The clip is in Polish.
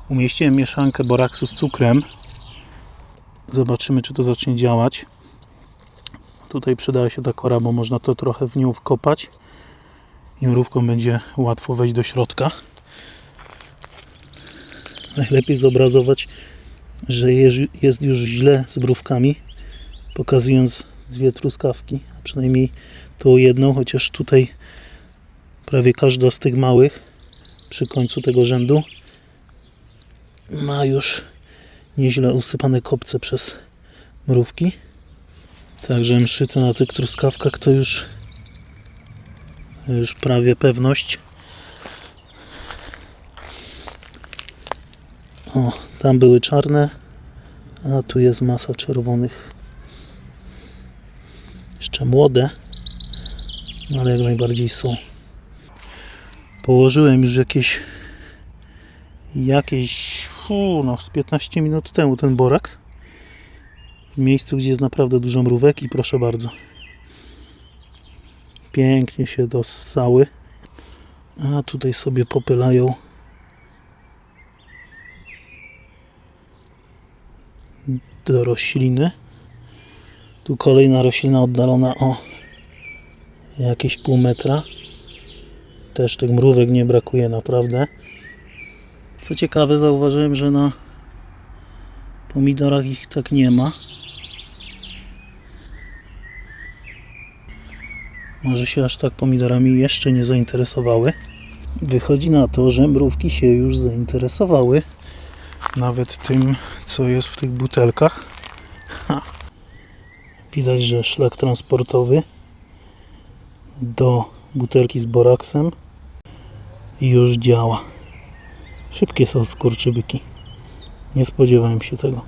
Umieściłem mieszankę boraksu z cukrem. Zobaczymy, czy to zacznie działać. Tutaj przydaje się ta kora, bo można to trochę w nią wkopać i mrówką będzie łatwo wejść do środka. Najlepiej zobrazować, że jest już źle z mrówkami, pokazując 2 truskawki, a przynajmniej tą jedną, chociaż tutaj prawie każda z tych małych przy końcu tego rzędu ma już nieźle usypane kopce przez mrówki. Także mszyca na tych truskawkach to już prawie pewność. O, tam były czarne, a tu jest masa czerwonych. Jeszcze młode, ale jak najbardziej są. Położyłem już z 15 minut temu ten boraks w miejscu, gdzie jest naprawdę dużo mrówek i proszę bardzo, pięknie się dossały, a tutaj sobie popylają do rośliny. Tu kolejna roślina oddalona o jakieś pół metra. Też tych mrówek nie brakuje naprawdę. Co ciekawe, zauważyłem, że na pomidorach ich tak nie ma. Może się aż tak pomidorami jeszcze nie zainteresowały. Wychodzi na to, że mrówki się już zainteresowały. Nawet tym, co jest w tych butelkach. Widać, że szlak transportowy do butelki z boraksem już działa. Szybkie są skurczybyki. Nie spodziewałem się tego.